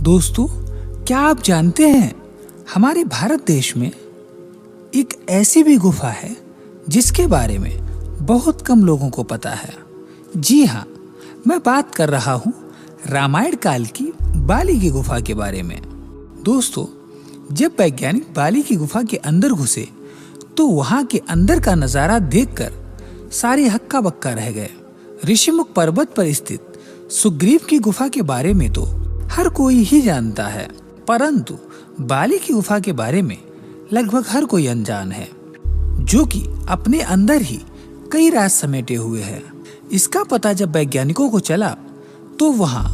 दोस्तों, क्या आप जानते हैं हमारे भारत देश में एक ऐसी भी गुफा है जिसके बारे में बहुत कम लोगों को पता है। जी हाँ, मैं बात कर रहा हूँ रामायण काल की बाली की गुफा के बारे में। दोस्तों, जब वैज्ञानिक बाली की गुफा के अंदर घुसे तो वहाँ के अंदर का नजारा देखकर सारे हक्का बक्का रह गए। ऋषिमुख पर्वत पर स्थित सुग्रीव की गुफा के बारे में तो हर कोई ही जानता है, परंतु बाली की गुफा के बारे में लगभग हर कोई अनजान है, जो कि अपने अंदर ही कई राज समेटे हुए है। इसका पता जब वैज्ञानिकों को चला तो वहां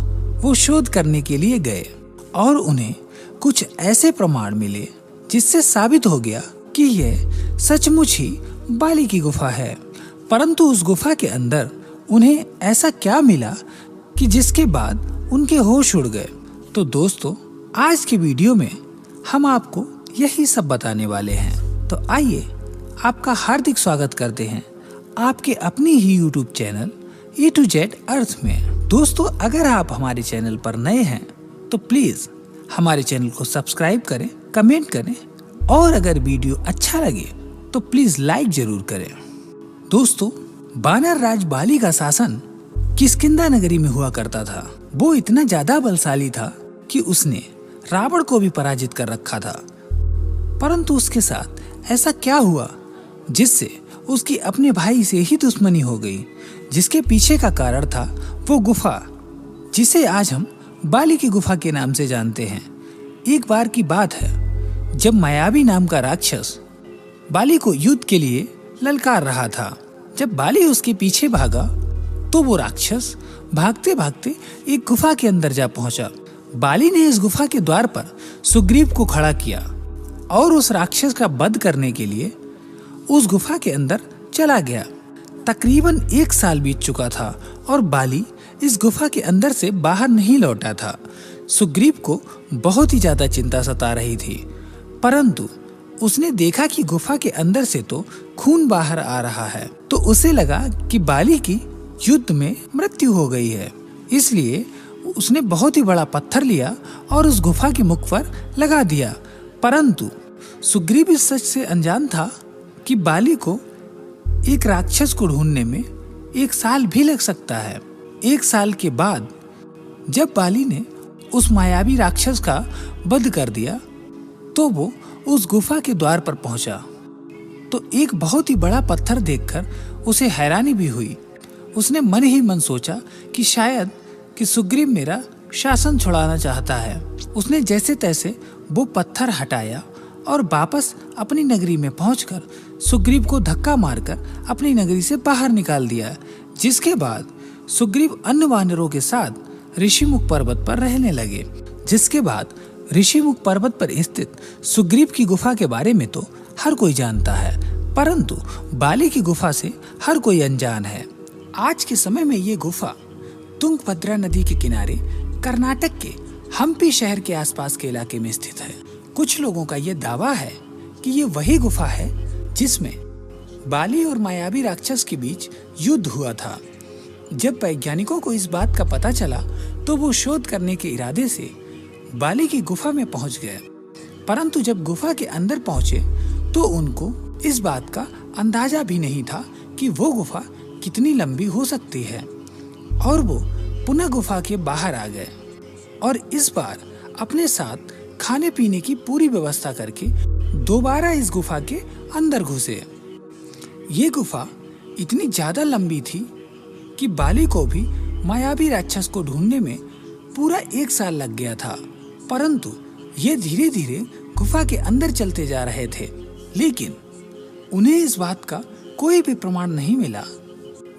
वो शोध करने के लिए गए और उन्हें कुछ ऐसे प्रमाण मिले जिससे साबित हो गया कि यह सचमुच ही बाली की गुफा है। परंतु उस गुफा के अंदर उन्हें ऐसा क्या मिला कि जिसके बाद उनके होश उड़ गए। तो दोस्तों, आज की वीडियो में हम आपको यही सब बताने वाले हैं। तो आइए आपका हार्दिक स्वागत करते हैं आपके अपनी ही YouTube channel A to Z अर्थ में। दोस्तों, अगर आप हमारे चैनल पर नए हैं तो प्लीज हमारे चैनल को सब्सक्राइब करें, कमेंट करें और अगर वीडियो अच्छा लगे तो प्लीज लाइक जरूर करें। दोस्तों, वानर राज बाली का शासन किष्किंधा नगरी में हुआ करता था। वो इतना ज्यादा बलशाली था कि उसने रावण को भी पराजित कर रखा था। परंतु उसके साथ ऐसा क्या हुआ जिससे उसकी अपने भाई से ही दुश्मनी हो गई, जिसके पीछे का कारण था वो गुफा जिसे आज हम बाली की गुफा के नाम से जानते हैं। एक बार की बात है जब मायावी नाम का राक्षस बाली को युद्ध के लिए ललकार रहा था। जब बाली उसके पीछे भागा तो वो राक्षस भागते भागते एक गुफा के अंदर जा पहुंचा। बाली ने इस गुफा के द्वार पर सुग्रीव को खड़ा किया और उस राक्षस का वध करने के लिए उस गुफा के अंदर चला गया। तकरीबन 1 साल बीत चुका था और बाली इस गुफा के अंदर से बाहर नहीं लौटा था। सुग्रीव को बहुत ही ज्यादा चिंता सता रही थी, परंतु उसने देखा कि गुफा के अंदर से तो खून बाहर आ रहा है, तो उसे लगा कि बाली की युद्ध में मृत्यु हो गई है। इसलिए उसने बहुत ही बड़ा पत्थर लिया और उस गुफा के मुख पर लगा दिया। परंतु सुग्रीव इस सच से अनजान था कि बाली को एक राक्षस को ढूंढने में 1 साल भी लग सकता है। 1 साल के बाद जब बाली ने उस मायावी राक्षस का वध कर दिया तो वो उस गुफा के द्वार पर पहुंचा तो एक बहुत ही बड़ा पत्थर देखकर उसे हैरानी भी हुई। उसने मन ही मन सोचा कि शायद कि सुग्रीव मेरा शासन छुड़ाना चाहता है। उसने जैसे तैसे वो पत्थर हटाया और वापस अपनी नगरी में पहुंचकर सुग्रीव को धक्का मारकर अपनी नगरी से बाहर निकाल दिया। जिसके बाद सुग्रीव अन्य वानरों के साथ ऋषिमुख पर्वत पर रहने लगे। जिसके बाद ऋषिमुख पर्वत पर स्थित सुग्रीव की गुफा के बारे में तो हर कोई जानता है, परंतु बाली की गुफा से हर कोई अनजान है। आज के समय में ये गुफा तुंगभद्रा नदी के किनारे कर्नाटक के हम्पी शहर के आसपास के इलाके में स्थित है। कुछ लोगों का यह दावा है कि ये वही गुफा है जिसमें बाली और मायावी राक्षस के बीच युद्ध हुआ था। जब वैज्ञानिकों को इस बात का पता चला तो वो शोध करने के इरादे से बाली की गुफा में पहुंच गए। परंतु जब गुफा के अंदर पहुंचे तो उनको इस बात का अंदाजा भी नहीं था कि वो गुफा कितनी लंबी हो सकती है, और वो पुनः गुफा के बाहर आ गए और इस बार अपने साथ खाने पीने की पूरी व्यवस्था करके दोबारा इस गुफा के अंदर घुसे। ये गुफा इतनी ज्यादा लंबी थी कि बाली को भी मायावी राक्षस को ढूंढने में पूरा 1 साल लग गया था। परंतु ये धीरे धीरे गुफा के अंदर चलते जा रहे थे, लेकिन उन्हें इस बात का कोई भी प्रमाण नहीं मिला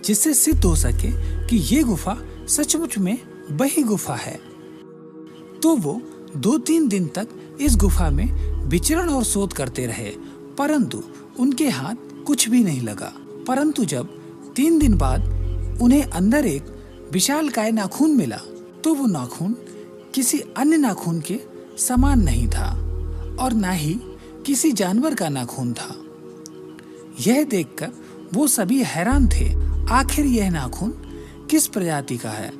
जिससे सिद्ध हो सके कि ये गुफा सचमुच में वही गुफा है। तो वो 2-3 दिन तक इस गुफा में विचरण और शोध करते रहे, परंतु उनके हाथ कुछ भी नहीं लगा। परंतु जब 3 दिन बाद उन्हें अंदर एक विशालकाय नाखून मिला तो वो नाखून किसी अन्य नाखून के समान नहीं था और ना ही किसी जानवर का नाखून था। यह देखकर वो सभी हैरान थे, आखिर यह नाखून किस प्रजाति का है,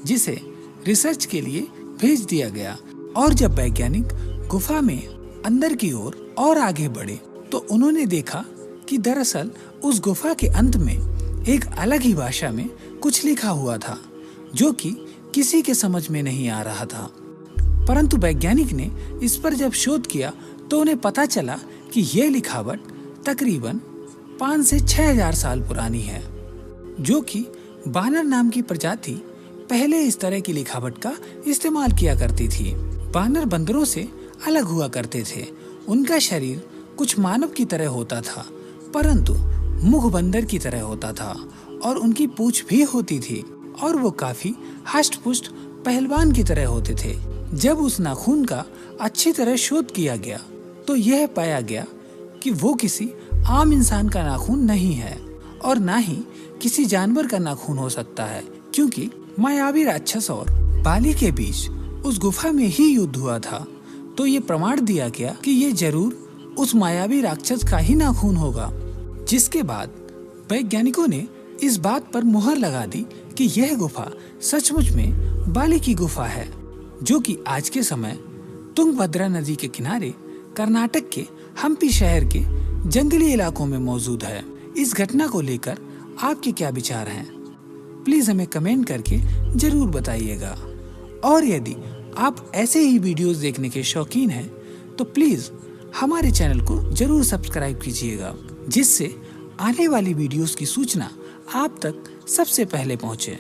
जिसे रिसर्च के लिए भेज दिया गया। और जब वैज्ञानिक गुफा में अंदर की ओर और आगे बढ़े तो उन्होंने देखा कि दरअसल उस गुफा के अंत में एक अलग ही भाषा में कुछ लिखा हुआ था जो कि किसी के समझ में नहीं आ रहा था। परंतु वैज्ञानिक ने इस पर जब शोध किया तो उन्हें पता चला कि यह लिखावट तकरीबन 5 से 6,000 साल पुरानी है, जो कि बानर नाम की प्रजाति पहले इस तरह की लिखावट का इस्तेमाल किया करती थी। बानर बंदरों से अलग हुआ करते थे। उनका शरीर कुछ मानव की तरह होता था, परंतु मुख बंदर की तरह होता था और उनकी पूंछ भी होती थी और वो काफी हष्ट-पुष्ट पहलवान की तरह होते थे। जब उस नाखून का अच्छी तरह शोध किया गया तो यह पाया गया कि वो किसी आम इंसान का नाखून नहीं है और ना ही किसी जानवर का नाखून हो सकता है, क्योंकि मायावी राक्षस और बाली के बीच उस गुफा में ही युद्ध हुआ था। तो ये प्रमाण दिया गया कि ये जरूर उस मायावी राक्षस का ही नाखून होगा। जिसके बाद वैज्ञानिकों ने इस बात पर मुहर लगा दी कि यह गुफा सचमुच में बाली की गुफा है, जो कि आज के समय तुंगभद्रा नदी के किनारे कर्नाटक के हम्पी शहर के जंगली इलाकों में मौजूद है। इस घटना को लेकर आपके क्या विचार हैं? प्लीज हमें कमेंट करके जरूर बताइएगा। और यदि आप ऐसे ही वीडियोस देखने के शौकीन हैं तो प्लीज हमारे चैनल को जरूर सब्सक्राइब कीजिएगा, जिससे आने वाली वीडियोस की सूचना आप तक सबसे पहले पहुंचे।